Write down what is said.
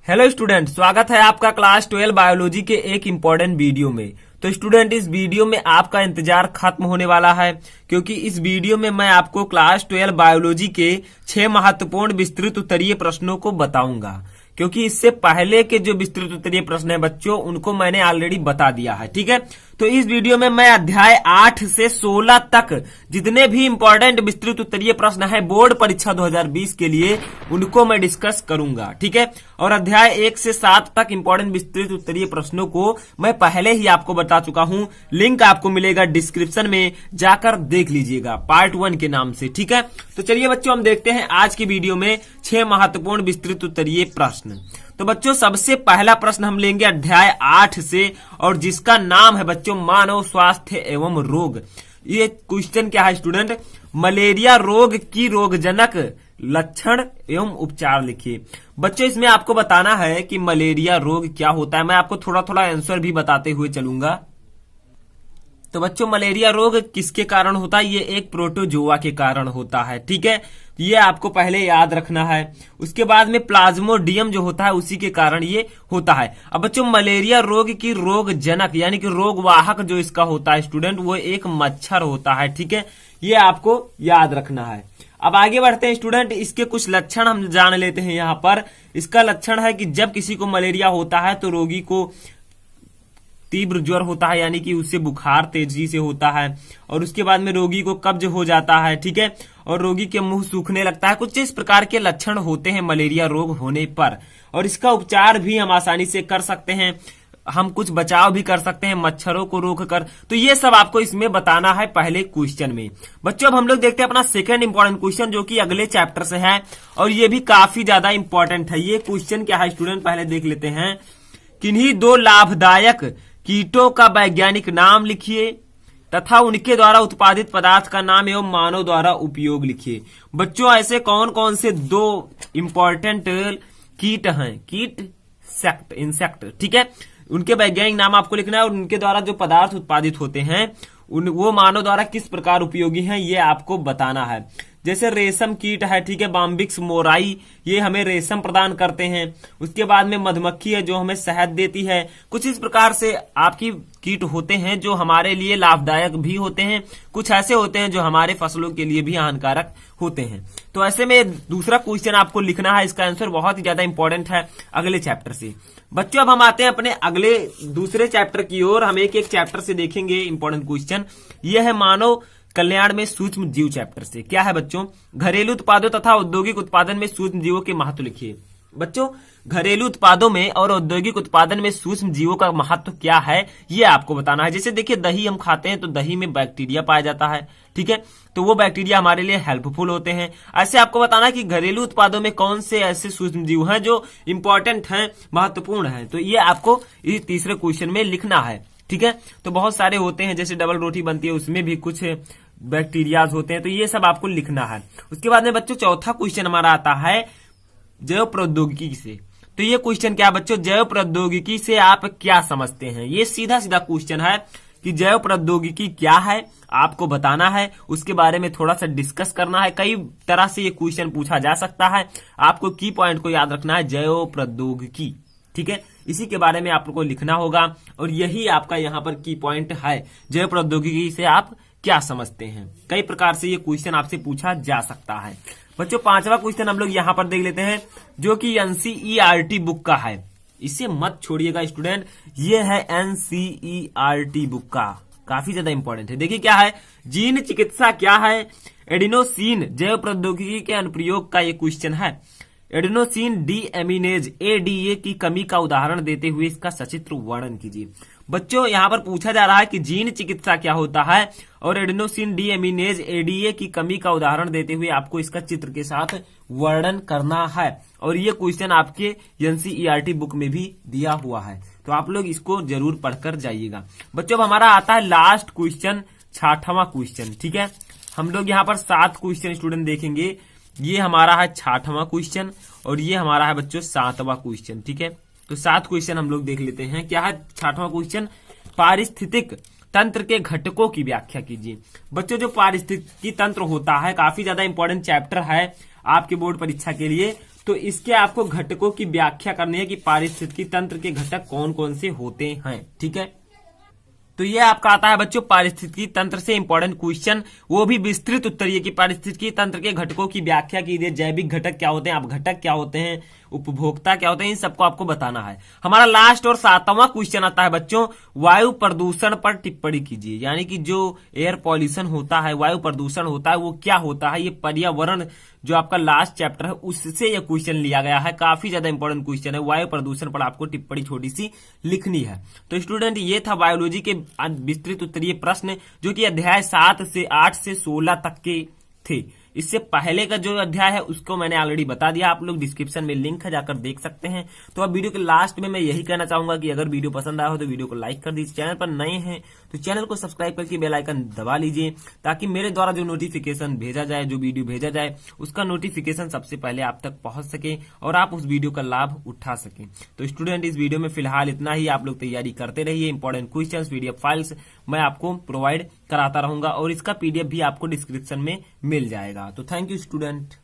Hello student, स्वागत है आपका क्लास 12 बायोलॉजी के एक इम्पोर्टेंट वीडियो में। तो स्टूडेंट, इस वीडियो में आपका इंतजार खत्म होने वाला है, क्योंकि इस वीडियो में मैं आपको क्लास 12 बायोलॉजी के 6 महत्वपूर्ण विस्तृत उत्तरीय प्रश्नों को बताऊंगा। क्योंकि इससे पहले के जो विस्तृत उत्तरीय प्रश्न है बच्चों, उनको मैंने ऑलरेडी बता दिया है। ठीक है, तो इस वीडियो में मैं अध्याय 8 से 16 तक जितने भी इंपॉर्टेंट विस्तृत उत्तरीय प्रश्न है बोर्ड परीक्षा 2020 के लिए, उनको मैं डिस्कस करूंगा। ठीक है, और अध्याय 1 से 7 तक इंपॉर्टेंट विस्तृत उत्तरीय प्रश्नों को मैं पहले ही आपको बता चुका हूं। लिंक आपको मिलेगा डिस्क्रिप्शन में, जाकर देख लीजिएगा पार्ट 1 के नाम से। ठीक है, तो चलिए बच्चों, हम देखते हैं आज की वीडियो में 6 महत्वपूर्ण विस्तृत उत्तरीय प्रश्न। तो बच्चों, सबसे पहला प्रश्न हम लेंगे अध्याय 8 से, और जिसका नाम है बच्चों मानव स्वास्थ्य एवं रोग। ये क्वेश्चन क्या है स्टूडेंट? मलेरिया रोग की रोगजनक लक्षण एवं उपचार लिखिए। बच्चों, इसमें आपको बताना है कि मलेरिया रोग क्या होता है। मैं आपको थोड़ा थोड़ा आंसर भी बताते हुए चलूंगा। तो बच्चों, मलेरिया रोग किसके कारण होता है? ये एक प्रोटोजोआ के कारण होता है। ठीक है, ये आपको पहले याद रखना है। उसके बाद में प्लाज्मोडियम जो होता है उसी के कारण ये होता है। अब बच्चों, मलेरिया रोग की रोगजनक यानी कि रोगवाहक जो इसका होता है स्टूडेंट, वो एक मच्छर होता है। ठीक है, ये आपको याद रखना है। अब आगे बढ़ते हैं स्टूडेंट, इसके कुछ लक्षण हम जान लेते हैं। यहाँ पर इसका लक्षण है कि जब किसी को मलेरिया होता है तो रोगी को तीव्र ज्वर होता है, यानी कि उससे बुखार तेजी से होता है, और उसके बाद में रोगी को कब्ज हो जाता है। ठीक है, और रोगी के मुंह सूखने लगता है। कुछ इस प्रकार के लक्षण होते हैं मलेरिया रोग होने पर, और इसका उपचार भी हम आसानी से कर सकते हैं। हम कुछ बचाव भी कर सकते हैं मच्छरों को रोककर। तो ये सब आपको इसमें बताना है पहले क्वेश्चन में। बच्चों, अब हम लोग देखते हैं अपना सेकंड इंपॉर्टेंट क्वेश्चन, जो कि अगले चैप्टर से है, और ये भी काफी ज्यादा इंपॉर्टेंट है। ये क्वेश्चन क्या है स्टूडेंट, पहले देख लेते हैं। किन्हीं 2 लाभदायक कीटों का वैज्ञानिक नाम लिखिए तथा उनके द्वारा उत्पादित पदार्थ का नाम एवं मानव द्वारा उपयोग लिखिए। बच्चों, ऐसे कौन कौन से 2 इंपॉर्टेंट कीट हैं? इंसेक्ट। ठीक है, उनके वैज्ञानिक नाम आपको लिखना है, और उनके द्वारा जो पदार्थ उत्पादित होते हैं वो मानव द्वारा किस प्रकार उपयोगी हैं, ये आपको बताना है। जैसे रेशम कीट है, ठीक है, बाम्बिक्स मोराई, ये हमें रेशम प्रदान करते हैं। उसके बाद में मधुमक्खी है जो हमें शहद देती है। कुछ इस प्रकार से आपकी कीट होते हैं जो हमारे लिए लाभदायक भी होते हैं, कुछ ऐसे होते हैं जो हमारे फसलों के लिए भी हानिकारक होते हैं। तो ऐसे में दूसरा क्वेश्चन आपको लिखना है, इसका आंसर बहुत ही ज्यादा इंपॉर्टेंट है अगले चैप्टर से। बच्चों, अब हम आते हैं अपने अगले दूसरे चैप्टर की ओर। हम एक एक चैप्टर से देखेंगे इंपॉर्टेंट क्वेश्चन। यह है मानव कल्याण में सूक्ष्म जीव चैप्टर से। क्या है बच्चों? घरेलू उत्पादों तथा औद्योगिक उत्पादन में सूक्ष्म जीवों के महत्व लिखिए। बच्चों, घरेलू उत्पादों में और औद्योगिक उत्पादन में सूक्ष्म जीवों का महत्व क्या है, ये आपको बताना है। जैसे देखिए, दही हम खाते हैं तो दही में बैक्टीरिया पाया जाता है। ठीक है, तो वो बैक्टीरिया हमारे लिए हेल्पफुल होते हैं। ऐसे आपको बताना है कि घरेलू उत्पादों में कौन से ऐसे सूक्ष्म जीव हैं जो इंपॉर्टेंट हैं, महत्वपूर्ण हैं। तो ये आपको इस तीसरे क्वेश्चन में लिखना है। ठीक है, तो बहुत सारे होते हैं, जैसे डबल रोटी बनती है उसमें भी कुछ बैक्टीरियाज होते हैं, तो ये सब आपको लिखना है। उसके बाद में बच्चों, चौथा क्वेश्चन हमारा आता है जैव प्रौद्योगिकी से। तो ये क्वेश्चन क्या है बच्चों? जैव प्रौद्योगिकी से आप क्या समझते हैं? ये सीधा सीधा क्वेश्चन है कि जैव प्रौद्योगिकी क्या है, आपको बताना है। उसके बारे में थोड़ा सा डिस्कस करना है। कई तरह से ये क्वेश्चन पूछा जा सकता है। आपको की पॉइंट को याद रखना है, जैव प्रौद्योगिकी। ठीक है, इसी के बारे में आपको लिखना होगा, और यही आपका यहाँ पर की पॉइंट है। जैव प्रौद्योगिकी से आप क्या समझते हैं? कई प्रकार से ये क्वेश्चन आपसे पूछा जा सकता है। बच्चों, 5वां क्वेश्चन हम लोग यहाँ पर देख लेते हैं, जो कि एनसीईआरटी बुक का है। इसे मत छोड़िएगा स्टूडेंट, ये है एनसीईआरटी बुक का, काफी ज्यादा इंपॉर्टेंट है। देखिए क्या है, जीन चिकित्सा क्या है? एडिनोसिन जैव प्रौद्योगिकी के अनुप्रयोग का ये क्वेश्चन है। एडिनोसिन डी एमिनेज एडीए की कमी का उदाहरण देते हुए इसका सचित्र वर्णन कीजिए। बच्चों, यहाँ पर पूछा जा रहा है कि जीन चिकित्सा क्या होता है, और एडिनोसिन डी एमिनेज एडीए की कमी का उदाहरण देते हुए आपको इसका चित्र के साथ वर्णन करना है। और ये क्वेश्चन आपके एनसीईआरटी बुक में भी दिया हुआ है, तो आप लोग इसको जरूर पढ़कर जाइएगा। बच्चों, अब हमारा आता है लास्ट क्वेश्चन, 6वां क्वेश्चन। ठीक है, हम लोग यहाँ पर 7 क्वेश्चन स्टूडेंट देखेंगे। ये हमारा है 6वां क्वेश्चन, और ये हमारा है बच्चों 7वां क्वेश्चन। ठीक है, तो 7 क्वेश्चन हम लोग देख लेते हैं। क्या है 6वां क्वेश्चन? पारिस्थितिक तंत्र के घटकों की व्याख्या कीजिए। बच्चों, जो पारिस्थितिकी तंत्र होता है, काफी ज्यादा इंपॉर्टेंट चैप्टर है आपके बोर्ड परीक्षा के लिए। तो इसके आपको घटकों की व्याख्या करनी है कि पारिस्थितिकी तंत्र के घटक कौन कौन से होते हैं। ठीक है, तो ये आपका आता है बच्चों पारिस्थितिकी तंत्र से इंपॉर्टेंट क्वेश्चन, वो भी विस्तृत उत्तरीय की पारिस्थितिकी तंत्र के घटकों की व्याख्या कीजिए। जैविक घटक क्या होते हैं, अपघटक क्या होते हैं, उपभोक्ता क्या होते हैं, इन सबको आपको बताना है। हमारा लास्ट और 7वां क्वेश्चन आता है बच्चों वायु प्रदूषण पर टिप्पणी कीजिए। यानी कि जो एयर पॉल्यूशन होता है, वायु प्रदूषण होता है, वो क्या होता है, ये पर्यावरण जो आपका लास्ट चैप्टर है उससे ये क्वेश्चन लिया गया है। काफी ज्यादा इंपॉर्टेंट क्वेश्चन है। वायु प्रदूषण पर आपको टिप्पणी छोटी सी लिखनी है। तो स्टूडेंट ये था बायोलॉजी के विस्तृत उत्तरीय प्रश्न जो कि अध्याय 7 से 8 से 16 तक के थे। इससे पहले का जो अध्याय है उसको मैंने ऑलरेडी बता दिया, आप लोग डिस्क्रिप्शन में लिंक है जाकर देख सकते हैं। तो अब वीडियो के लास्ट में मैं यही कहना चाहूंगा कि अगर वीडियो पसंद आया हो तो वीडियो को लाइक कर दीजिए, चैनल पर नए हैं तो चैनल को सब्सक्राइब करके बेल आइकन दबा लीजिए ताकि मेरे द्वारा जो नोटिफिकेशन भेजा जाए, जो वीडियो भेजा जाए उसका नोटिफिकेशन सबसे पहले आप तक पहुंच सके और आप उस वीडियो का लाभ उठा सके। तो स्टूडेंट इस वीडियो में फिलहाल इतना ही, आप लोग तैयारी करते रहिए। इंपॉर्टेंट क्वेश्चंस पीडीएफ फाइल्स मैं आपको प्रोवाइड कराता रहूंगा और इसका पीडीएफ भी आपको डिस्क्रिप्शन में मिल जाएगा। तो थैंक यू स्टूडेंट।